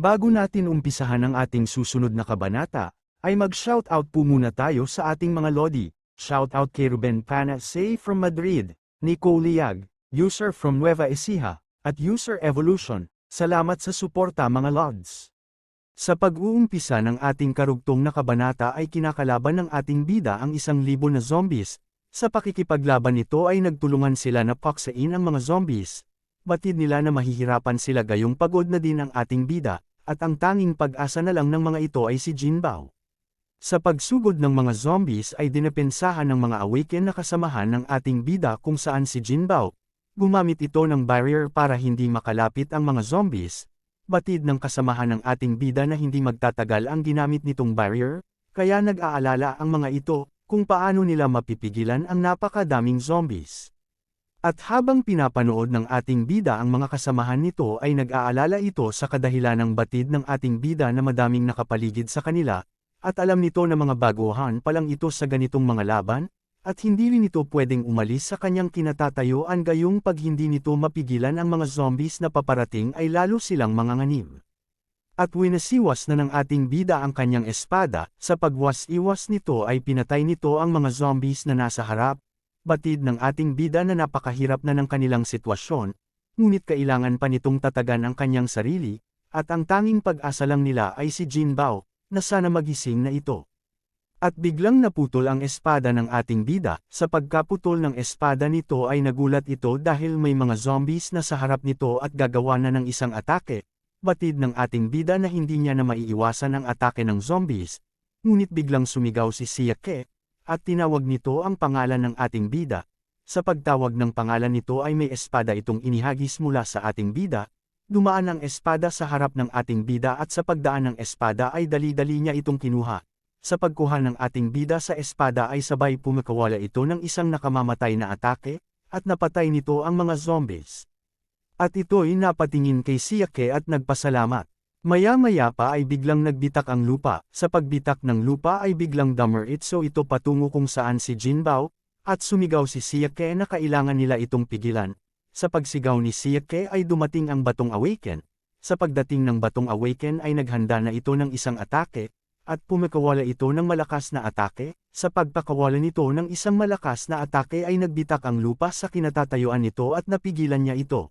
Bago natin umpisahan ang ating susunod na kabanata, ay mag-shoutout po muna tayo sa ating mga lodi. Shoutout kay Ruben Panasay from Madrid, Nico Liag, user from Nueva Ecija, at user Evolution. Salamat sa suporta mga lods. Sa pag-uumpisa ng ating karugtong na kabanata ay kinakalaban ng ating bida ang 1,000 na zombies. Sa pakikipaglaban nito ay nagtulungan sila na paksain ang mga zombies. Batid nila na mahihirapan sila gayong pagod na din ang ating bida, at ang tanging pag-asa na lang ng mga ito ay si Jinbao. Sa pagsugod ng mga zombies ay dinepensahan ng mga awaken na kasamahan ng ating bida kung saan si Jinbao. Gumamit ito ng barrier para hindi makalapit ang mga zombies. Batid ng kasamahan ng ating bida na hindi magtatagal ang ginamit nitong barrier, kaya nag-aalala ang mga ito kung paano nila mapipigilan ang napakadaming zombies. At habang pinapanood ng ating bida ang mga kasamahan nito ay nag-aalala ito sa kadahilanang batid ng ating bida na madaming nakapaligid sa kanila, at alam nito na mga baguhan pa lang ito sa ganitong mga laban, at hindi rin ito pwedeng umalis sa kanyang kinatatayuan gayong pag hindi nito mapigilan ang mga zombies na paparating ay lalo silang manganganib. At winasiwas na ng ating bida ang kanyang espada, sa pagwas-iwas nito ay pinatay nito ang mga zombies na nasa harap. Batid ng ating bida na napakahirap na ng kanilang sitwasyon, ngunit kailangan pa nitong tatagan ang kanyang sarili, at ang tanging pag-asa lang nila ay si Jinbao, na sana magising na ito. At biglang naputol ang espada ng ating bida, sa pagkaputol ng espada nito ay nagulat ito dahil may mga zombies na sa harap nito at gagawa na ng isang atake. Batid ng ating bida na hindi niya na maiiwasan ang atake ng zombies, ngunit biglang sumigaw si Siake, at tinawag nito ang pangalan ng ating bida. Sa pagtawag ng pangalan nito ay may espada itong inihagis mula sa ating bida, dumaan ang espada sa harap ng ating bida at sa pagdaan ng espada ay dali-dali niya itong kinuha. Sa pagkuha ng ating bida sa espada ay sabay pumakawala ito ng isang nakamamatay na atake, at napatay nito ang mga zombies. At ito'y napatingin kay Siake at nagpasalamat. Maya-maya pa ay biglang nagbitak ang lupa, sa pagbitak ng lupa ay biglang dumiretso ito patungo kung saan si Jinbao, at sumigaw si Siake na kailangan nila itong pigilan. Sa pagsigaw ni Siake ay dumating ang batong awaken. Sa pagdating ng batong awaken ay naghanda na ito ng isang atake, at pumakawala ito ng malakas na atake. Sa pagpakawala nito ng isang malakas na atake ay nagbitak ang lupa sa kinatatayuan nito at napigilan niya ito.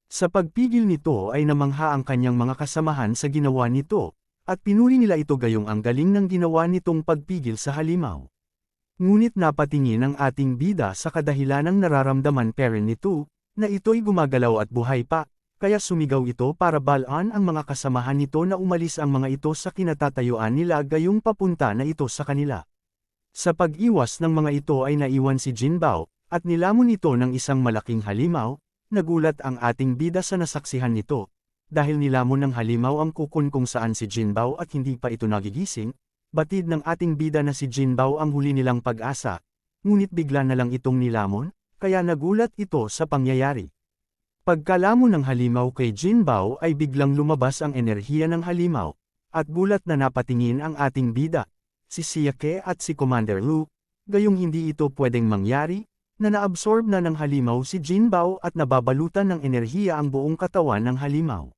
Sa pagpigil nito ay namangha ang kanyang mga kasamahan sa ginawa nito, at pinuri nila ito gayong ang galing ng ginawa nitong pagpigil sa halimaw. Ngunit napatingin ang ating bida sa kadahilanang nararamdaman peren nito, na ito'y gumagalaw at buhay pa, kaya sumigaw ito para balaan ang mga kasamahan nito na umalis ang mga ito sa kinatatayuan nila gayong papunta na ito sa kanila. Sa pag-iwas ng mga ito ay naiwan si Jinbao, at nilamon ito ng isang malaking halimaw. Nagulat ang ating bida sa nasaksihan nito, dahil nilamon ng halimaw ang kukun kung saan si Jinbao at hindi pa ito nagigising. Batid ng ating bida na si Jinbao ang huli nilang pag-asa, ngunit bigla na lang itong nilamon, kaya nagulat ito sa pangyayari. Pagkalamon ng halimaw kay Jinbao ay biglang lumabas ang enerhiya ng halimaw, at gulat na napatingin ang ating bida, si Siake at si Commander Lu, gayong hindi ito pwedeng mangyari, na naabsorb na ng halimaw si Jinbao at nababalutan ng enerhiya ang buong katawan ng halimaw.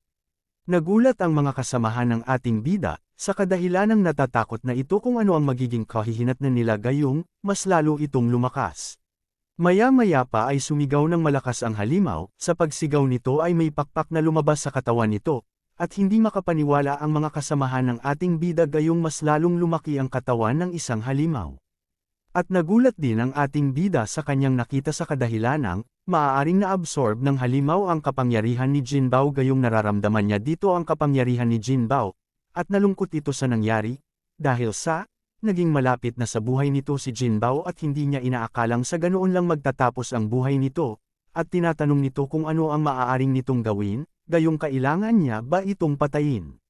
Nagulat ang mga kasamahan ng ating bida, sa kadahilanang natatakot na ito kung ano ang magiging kahihinatnan nila gayong, mas lalo itong lumakas. Maya-maya pa ay sumigaw ng malakas ang halimaw, sa pagsigaw nito ay may pakpak na lumabas sa katawan nito, at hindi makapaniwala ang mga kasamahan ng ating bida gayong mas lalong lumaki ang katawan ng isang halimaw. At nagulat din ang ating bida sa kanyang nakita sa kadahilanang, maaaring na-absorb ng halimaw ang kapangyarihan ni Jinbao gayong nararamdaman niya dito ang kapangyarihan ni Jinbao, at nalungkot ito sa nangyari, dahil sa, naging malapit na sa buhay nito si Jinbao at hindi niya inaakalang sa ganoon lang magtatapos ang buhay nito, at tinatanong nito kung ano ang maaaring nitong gawin, gayong kailangan niya ba itong patayin.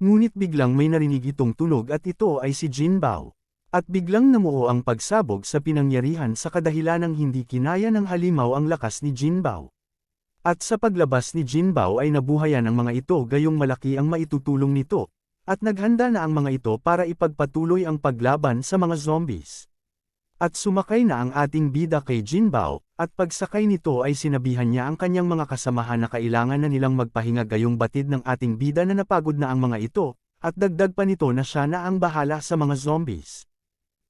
Ngunit biglang may narinig itong tunog at ito ay si Jinbao. At biglang namuo ang pagsabog sa pinangyarihan sa kadahilanang hindi kinaya ng halimaw ang lakas ni Jinbao. At sa paglabas ni Jinbao ay nabuhayan ang mga ito gayong malaki ang maitutulong nito, at naghanda na ang mga ito para ipagpatuloy ang paglaban sa mga zombies. At sumakay na ang ating bida kay Jinbao, At pagsakay nito ay sinabihan niya ang kanyang mga kasamahan na kailangan na nilang magpahinga gayong batid ng ating bida na napagod na ang mga ito, at dagdag pa nito na siya na ang bahala sa mga zombies.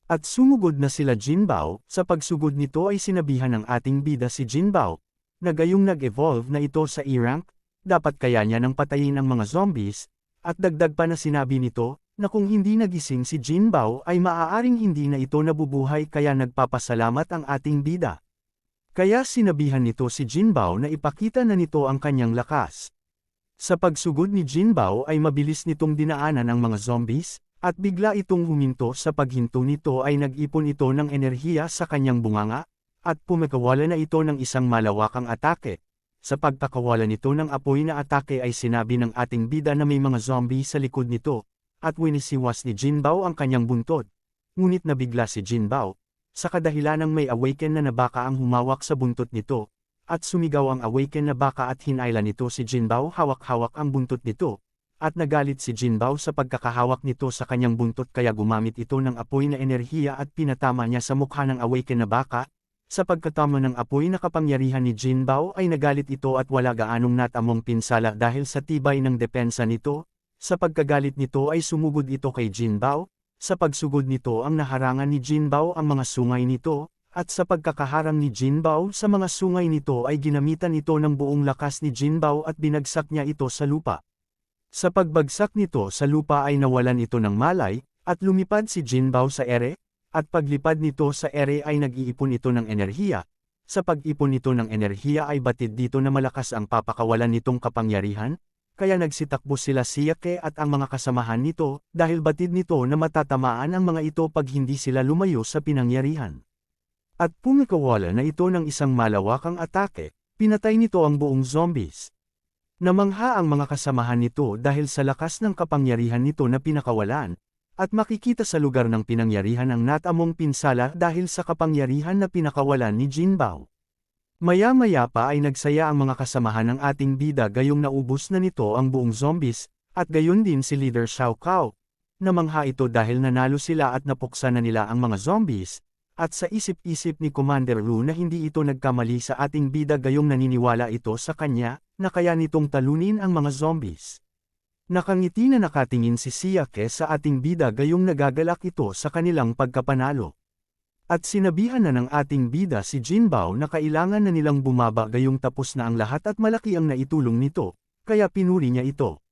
At sumugod na sila Jinbao, sa pagsugod nito ay sinabihan ng ating bida si Jinbao, na gayong nag-evolve na ito sa E-rank, dapat kaya niya nang patayin ang mga zombies, at dagdag pa na sinabi nito, na kung hindi nagising si Jinbao ay maaaring hindi na ito nabubuhay kaya nagpapasalamat ang ating bida. Kaya sinabihan nito si Jinbao na ipakita na nito ang kanyang lakas. Sa pagsugod ni Jinbao ay mabilis nitong dinaanan ang mga zombies, at bigla itong huminto sa paghinto nito ay nag-ipon ito ng enerhiya sa kanyang bunganga, at pumikawala na ito ng isang malawakang atake. Sa pagkakawala nito ng apoy na atake ay sinabi ng ating bida na may mga zombie sa likod nito, at winisiwas ni Jinbao ang kanyang buntot. Ngunit nabigla si Jinbao, sa kadahilanang may awaken na baka ang humawak sa buntot nito, at sumigaw ang awaken na baka at hinailan nito si Jinbao hawak-hawak ang buntot nito. At nagalit si Jinbao sa pagkakahawak nito sa kanyang buntot kaya gumamit ito ng apoy na enerhiya at pinatama niya sa mukha ng awaken na baka. Sa pagkatama ng apoy na kapangyarihan ni Jinbao ay nagalit ito at wala gaanong natamong pinsala dahil sa tibay ng depensa nito. Sa pagkagalit nito ay sumugod ito kay Jinbao. Sa pagsugod nito ang naharangan ni Jinbao ang mga sungay nito, at sa pagkakaharang ni Jinbao sa mga sungay nito ay ginamitan ito ng buong lakas ni Jinbao at binagsak niya ito sa lupa. Sa pagbagsak nito sa lupa ay nawalan ito ng malay, at lumipad si Jinbao sa ere, at paglipad nito sa ere ay nag-iipon ito ng enerhiya. Sa pag-ipon nito ng enerhiya ay batid dito na malakas ang papakawalan nitong kapangyarihan, kaya nagsitakbo sila Siyake at ang mga kasamahan nito, dahil batid nito na matatamaan ang mga ito pag hindi sila lumayo sa pinangyarihan. At pumikawala na ito ng isang malawakang atake, pinatay nito ang buong zombies. Namangha ang mga kasamahan nito dahil sa lakas ng kapangyarihan nito na pinakawalan, at makikita sa lugar ng pinangyarihan ang natamong pinsala dahil sa kapangyarihan na pinakawalan ni Jinbao. Maya-maya pa ay nagsaya ang mga kasamahan ng ating bida gayong naubos na nito ang buong zombies, at gayon din si Leader Xiao Cao. Namangha ito dahil nanalo sila at napuksa na nila ang mga zombies, at sa isip-isip ni Commander Lu na hindi ito nagkamali sa ating bida gayong naniniwala ito sa kanya, na kaya nitong talunin ang mga zombies. Nakangiti na nakatingin si Siyake sa ating bida gayong nagagalak ito sa kanilang pagkapanalo. At sinabihan na ng ating bida si Jinbao na kailangan na nilang bumaba gayong tapos na ang lahat at malaki ang naitulong nito, kaya pinuri niya ito.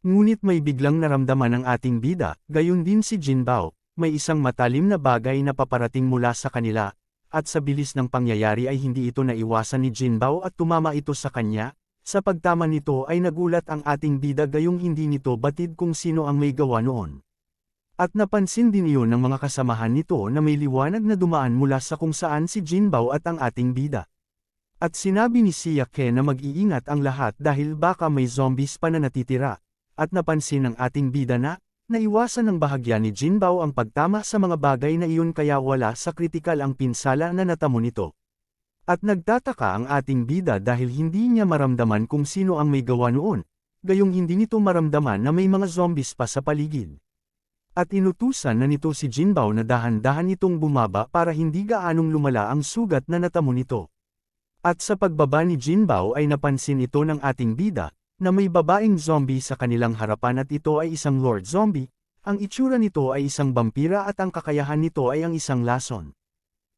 Ngunit may biglang naramdaman ng ating bida, gayon din si Jinbao, may isang matalim na bagay na paparating mula sa kanila, at sa bilis ng pangyayari ay hindi ito naiwasan ni Jinbao at tumama ito sa kanya. Sa pagtama nito ay nagulat ang ating bida gayong hindi nito batid kung sino ang may gawa noon. At napansin din iyon ng mga kasamahan nito na may liwanag na dumaan mula sa kung saan si Jinbao at ang ating bida. At sinabi ni Siyake na mag-iingat ang lahat dahil baka may zombies pa na natitira, at napansin ng ating bida na, naiwasan ng bahagya ni Jinbao ang pagtama sa mga bagay na iyon kaya wala sa kritikal ang pinsala na natamo nito. At nagtataka ang ating bida dahil hindi niya maramdaman kung sino ang may gawa noon, gayong hindi nito maramdaman na may mga zombies pa sa paligid. At inutusan na nito si Jinbao na dahan-dahan itong bumaba para hindi gaanong lumala ang sugat na natamo nito. At sa pagbaba ni Jinbao ay napansin ito ng ating bida, na may babaeng zombie sa kanilang harapan at ito ay isang Lord Zombie, ang itsura nito ay isang vampira at ang kakayahan nito ay ang isang lason.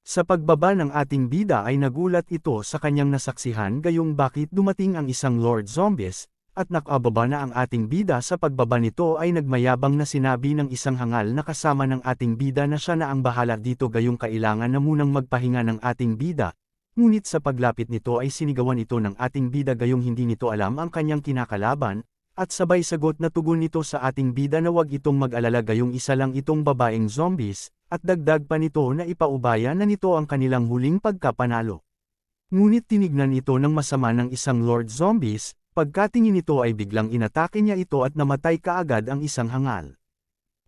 Sa pagbaba ng ating bida ay nagulat ito sa kanyang nasaksihan gayong bakit dumating ang isang Lord Zombies, at nakababa na ang ating bida sa pagbaba nito ay nagmayabang na sinabi ng isang hangal na kasama ng ating bida na siya na ang bahala dito gayong kailangan na munang magpahinga ng ating bida. Ngunit sa paglapit nito ay sinigawan ito ng ating bida gayong hindi nito alam ang kanyang kinakalaban, at sabay sagot na tugon nito sa ating bida na wag itong mag-alala gayong isa lang itong babaeng zombies, at dagdag pa nito na ipaubaya na nito ang kanilang huling pagkapanalo. Ngunit tinignan ito ng masama ng isang Lord Zombies, pagkatingin nito ay biglang inatake niya ito at namatay kaagad ang isang hangal.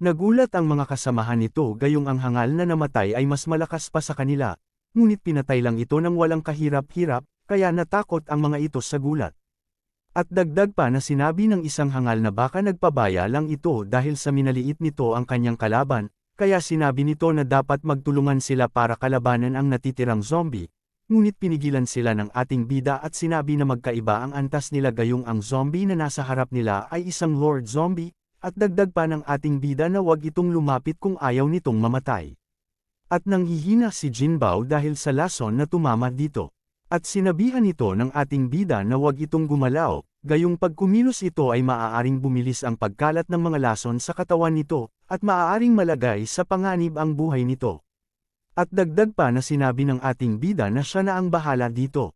Nagulat ang mga kasamahan nito gayong ang hangal na namatay ay mas malakas pa sa kanila, ngunit pinatay lang ito ng walang kahirap-hirap, kaya natakot ang mga ito sa gulat. At dagdag pa na sinabi ng isang hangal na baka nagpabaya lang ito dahil sa minaliit nito ang kanyang kalaban, kaya sinabi nito na dapat magtulungan sila para kalabanan ang natitirang zombie, ngunit pinigilan sila ng ating bida at sinabi na magkaiba ang antas nila gayong ang zombie na nasa harap nila ay isang Lord Zombie, at dagdag pa ng ating bida na wag itong lumapit kung ayaw nitong mamatay. At nanghihina si Jinbao dahil sa lason na tumama dito. At sinabihan ito ng ating bida na wag itong gumalaw, gayong pag kumilos ito ay maaaring bumilis ang pagkalat ng mga lason sa katawan nito, at maaaring malagay sa panganib ang buhay nito. At dagdag pa na sinabi ng ating bida na siya na ang bahala dito.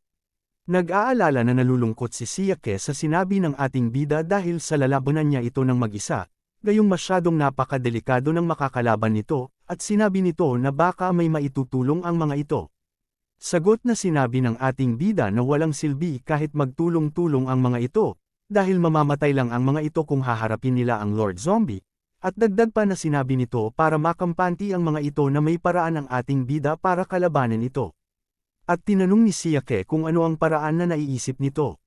Nag-aalala na nalulungkot si Siake sa sinabi ng ating bida dahil sa lalabanan niya ito ng mag-isa, gayong masyadong napakadelikado ng makakalaban nito, at sinabi nito na baka may maitutulong ang mga ito. Sagot na sinabi ng ating bida na walang silbi kahit magtulong-tulong ang mga ito, dahil mamamatay lang ang mga ito kung haharapin nila ang Lord Zombie, at dagdag pa na sinabi nito para makampanti ang mga ito na may paraan ng ating bida para kalabanan ito. At tinanong ni Siake kung ano ang paraan na naiisip nito.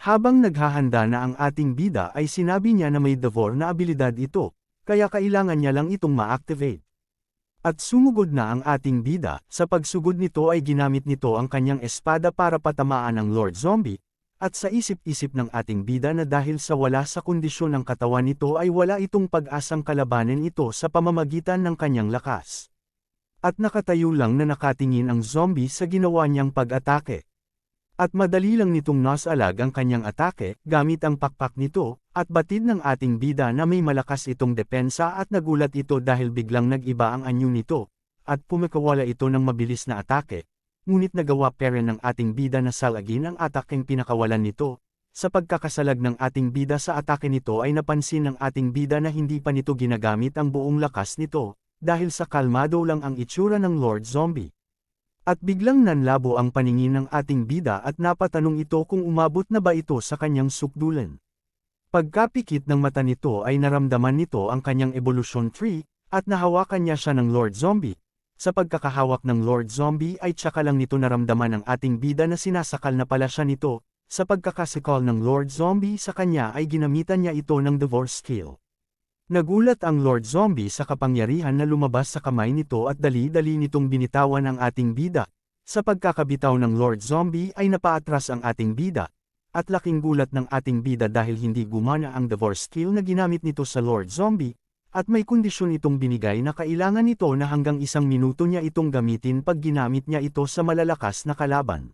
Habang naghahanda na ang ating bida ay sinabi niya na may Devor na abilidad ito, kaya kailangan niya lang itong ma-activate. At sumugod na ang ating bida, sa pagsugod nito ay ginamit nito ang kanyang espada para patamaan ang Lord Zombie, at sa isip-isip ng ating bida na dahil sa wala sa kondisyon ng katawan nito ay wala itong pag-asang kalabanin ito sa pamamagitan ng kanyang lakas. At nakatayo lang na nakatingin ang zombie sa ginawa niyang pag-atake. At madali lang nitong nasalag ang kanyang atake, gamit ang pakpak nito, at batid ng ating bida na may malakas itong depensa at nagulat ito dahil biglang nag-iba ang anyo nito, at pumikawala ito ng mabilis na atake, ngunit nagawa pa rin ng ating bida na salagin ang atakeng pinakawalan nito. Sa pagkakasalag ng ating bida sa atake nito ay napansin ng ating bida na hindi pa nito ginagamit ang buong lakas nito, dahil sa kalmado lang ang itsura ng Lord Zombie. At biglang nanlabo ang paningin ng ating bida at napatanong ito kung umabot na ba ito sa kanyang sukdulan. Pagkapikit ng mata nito ay naramdaman nito ang kanyang evolution tree, at nahawakan niya siya ng Lord Zombie. Sa pagkakahawak ng Lord Zombie ay tsaka lang nito naramdaman ng ating bida na sinasakal na pala siya nito. Sa pagkakasikal ng Lord Zombie sa kanya ay ginamitan niya ito ng divorce skill. Nagulat ang Lord Zombie sa kapangyarihan na lumabas sa kamay nito at dali-dali nitong binitawan ang ating bida. Sa pagkakabitaw ng Lord Zombie ay napaatras ang ating bida, at laking gulat ng ating bida dahil hindi gumana ang divorce skill na ginamit nito sa Lord Zombie, at may kondisyon itong binigay na kailangan nito na hanggang 1 minuto niya itong gamitin pag ginamit niya ito sa malalakas na kalaban.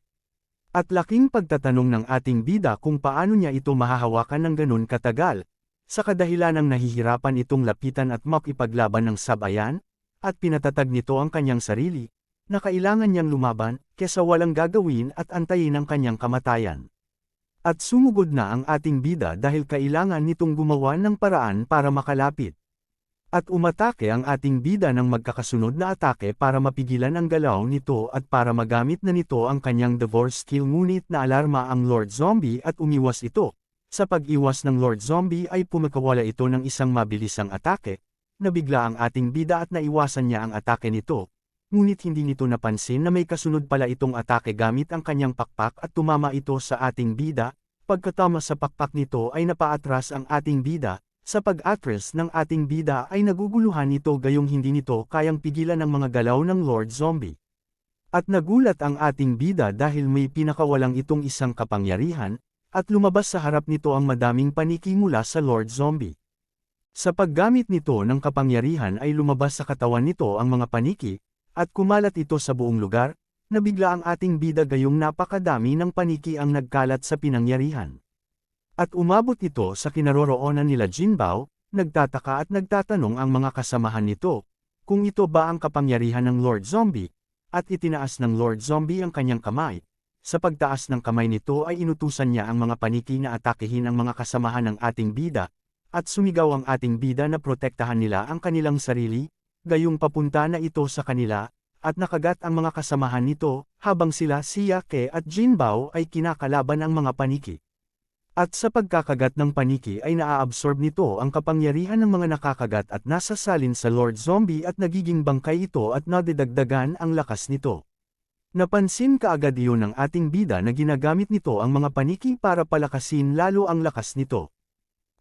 At laking pagtatanong ng ating bida kung paano niya ito mahahawakan ng ganun katagal, sa kadahilanang nahihirapan itong lapitan at makipaglaban ng sabayan, at pinatatag nito ang kanyang sarili, na kailangan niyang lumaban, kesa walang gagawin at antayin ang kanyang kamatayan. At sumugod na ang ating bida dahil kailangan nitong gumawa ng paraan para makalapit. At umatake ang ating bida ng magkakasunod na atake para mapigilan ang galaw nito at para magamit na nito ang kanyang divorce skill, ngunit naalarma ang Lord Zombie at umiwas ito. Sa pag-iwas ng Lord Zombie ay pumikawala ito ng isang mabilisang atake, nabigla ang ating bida at naiwasan niya ang atake nito, ngunit hindi nito napansin na may kasunod pala itong atake gamit ang kanyang pakpak at tumama ito sa ating bida. Pagkatama sa pakpak nito ay napaatras ang ating bida. Sa pag-atras ng ating bida ay naguguluhan ito gayong hindi nito kayang pigilan ang mga galaw ng Lord Zombie. At nagulat ang ating bida dahil may pinakawalang itong isang kapangyarihan, at lumabas sa harap nito ang madaming paniki mula sa Lord Zombie. Sa paggamit nito ng kapangyarihan ay lumabas sa katawan nito ang mga paniki, at kumalat ito sa buong lugar, nabigla ang ating bida gayong napakadami ng paniki ang nagkalat sa pinangyarihan. At umabot ito sa kinaroroonan nila Jinbao, nagtataka at nagtatanong ang mga kasamahan nito, kung ito ba ang kapangyarihan ng Lord Zombie, at itinaas ng Lord Zombie ang kanyang kamay. Sa pagtaas ng kamay nito ay inutusan niya ang mga paniki na atakehin ang mga kasamahan ng ating bida, at sumigaw ang ating bida na protektahan nila ang kanilang sarili, gayong papunta na ito sa kanila, at nakagat ang mga kasamahan nito, habang sila Siake at Jinbao ay kinakalaban ang mga paniki. At sa pagkakagat ng paniki ay naaabsorb nito ang kapangyarihan ng mga nakakagat at nasasalin sa Lord Zombie at nagiging bangkay ito at nadidagdagan ang lakas nito. Napansin kaagad iyon ng ating bida na ginagamit nito ang mga paniki para palakasin lalo ang lakas nito.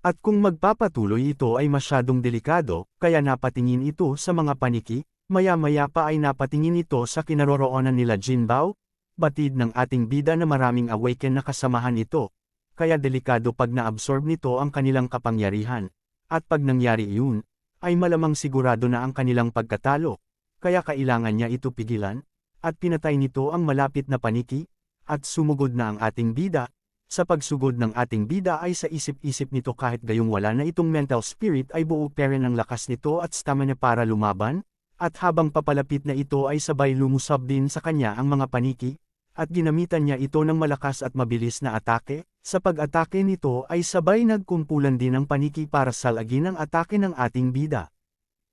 At kung magpapatuloy ito ay masyadong delikado, kaya napatingin ito sa mga paniki, maya-maya pa ay napatingin ito sa kinaroroonan nila Jinbao, batid ng ating bida na maraming awaken na kasamahan ito, kaya delikado pag na-absorb nito ang kanilang kapangyarihan, at pag nangyari iyon, ay malamang sigurado na ang kanilang pagkatalo, kaya kailangan niya ito pigilan, at pinatay nito ang malapit na paniki, at sumugod na ang ating bida. Sa pagsugod ng ating bida ay sa isip-isip nito kahit gayong wala na itong mental spirit ay buo pa rin ang lakas nito at stamina para lumaban, at habang papalapit na ito ay sabay lumusab din sa kanya ang mga paniki, at ginamitan niya ito ng malakas at mabilis na atake. Sa pag-atake nito ay sabay nagkumpulan din ang paniki para salagin ang atake ng ating bida.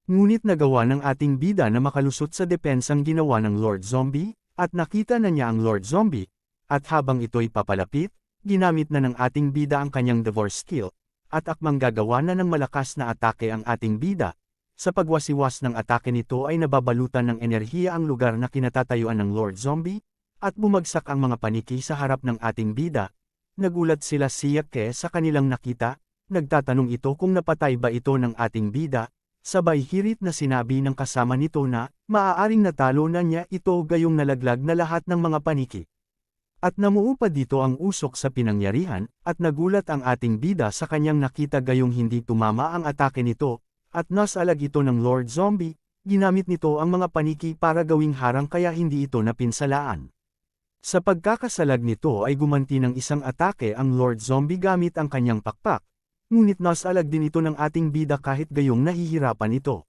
Ngunit nagawa ng ating bida na makalusot sa depensang ginawa ng Lord Zombie, at nakita na niya ang Lord Zombie, at habang ito'y papalapit, ginamit na ng ating bida ang kanyang divorce skill, at akmang gagawa na ng malakas na atake ang ating bida. Sa pagwasiwas ng atake nito ay nababalutan ng enerhiya ang lugar na kinatatayuan ng Lord Zombie, at bumagsak ang mga paniki sa harap ng ating bida. Nagulat sila Siyake sa kanilang nakita, nagtatanong ito kung napatay ba ito ng ating bida, sabay hirit na sinabi ng kasama nito na, maaaring natalo na niya ito gayong nalaglag na lahat ng mga paniki. At namuo pa dito ang usok sa pinangyarihan, at nagulat ang ating bida sa kanyang nakita gayong hindi tumama ang atake nito, at nasalag ito ng Lord Zombie, ginamit nito ang mga paniki para gawing harang kaya hindi ito napinsalaan. Sa pagkakasalag nito ay gumanti ng isang atake ang Lord Zombie gamit ang kanyang pakpak, ngunit nasalag din ito ng ating bida kahit gayong nahihirapan ito.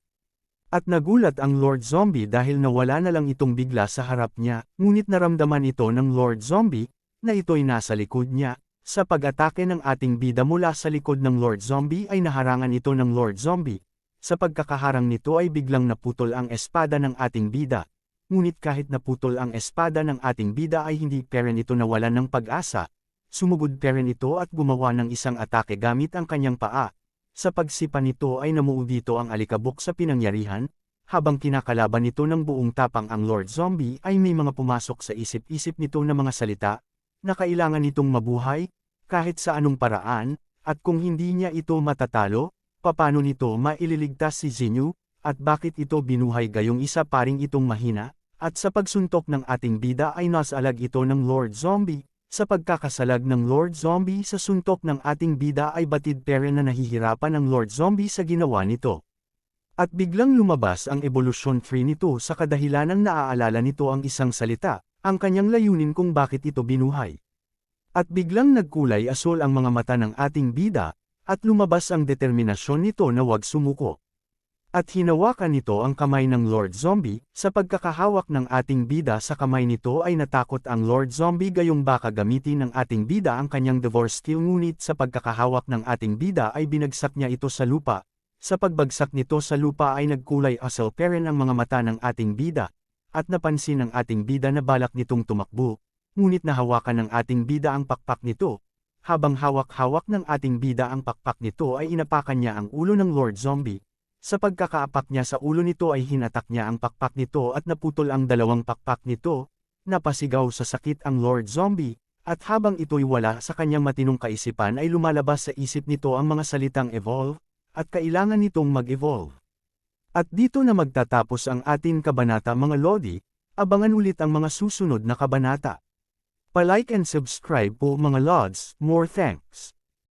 At nagulat ang Lord Zombie dahil nawala na lang itong bigla sa harap niya, ngunit naramdaman ito ng Lord Zombie, na ito'y nasa likod niya. Sa pag-atake ng ating bida mula sa likod ng Lord Zombie ay naharangan ito ng Lord Zombie. Sa pagkakaharang nito ay biglang naputol ang espada ng ating bida. Ngunit kahit naputol ang espada ng ating bida ay hindi pa rin ito nawalan ng pag-asa. Sumugod pa rin ito at gumawa ng isang atake gamit ang kanyang paa. Sa pagsipa nito ay namuo dito ang alikabok sa pinangyarihan, habang kinakalaban nito ng buong tapang ang Lord Zombie ay may mga pumasok sa isip-isip nito na mga salita, na kailangan nitong mabuhay, kahit sa anong paraan, at kung hindi niya ito matatalo, paano nito maililigtas si Zinyu, at bakit ito binuhay gayong isa paring itong mahina, at sa pagsuntok ng ating bida ay nasalag ito ng Lord Zombie. Sa pagkakasalag ng Lord Zombie sa suntok ng ating bida ay batid pa rin na nahihirapan ang Lord Zombie sa ginawa nito. At biglang lumabas ang evolution tree nito sa kadahilanang naaalala nito ang isang salita, ang kanyang layunin kung bakit ito binuhay. At biglang nagkulay asul ang mga mata ng ating bida, at lumabas ang determinasyon nito na huwag sumuko. At hinawakan nito ang kamay ng Lord Zombie. Sa pagkakahawak ng ating bida sa kamay nito ay natakot ang Lord Zombie gayong baka gamitin ng ating bida ang kanyang divorce skill, ngunit sa pagkakahawak ng ating bida ay binagsak niya ito sa lupa. Sa pagbagsak nito sa lupa ay nagkulay asul pa rin ang mga mata ng ating bida, at napansin ng ating bida na balak nitong tumakbo, ngunit nahawakan ng ating bida ang pakpak nito. Habang hawak-hawak ng ating bida ang pakpak nito ay inapakan niya ang ulo ng Lord Zombie. Sa pagkakaapak niya sa ulo nito ay hinatak niya ang pakpak nito at naputol ang dalawang pakpak nito, napasigaw sa sakit ang Lord Zombie, at habang ito'y wala sa kanyang matinong kaisipan ay lumalabas sa isip nito ang mga salitang evolve, at kailangan nitong mag-evolve. At dito na magtatapos ang ating kabanata mga Lodi, abangan ulit ang mga susunod na kabanata. Pa-like and subscribe po mga Lods, more thanks.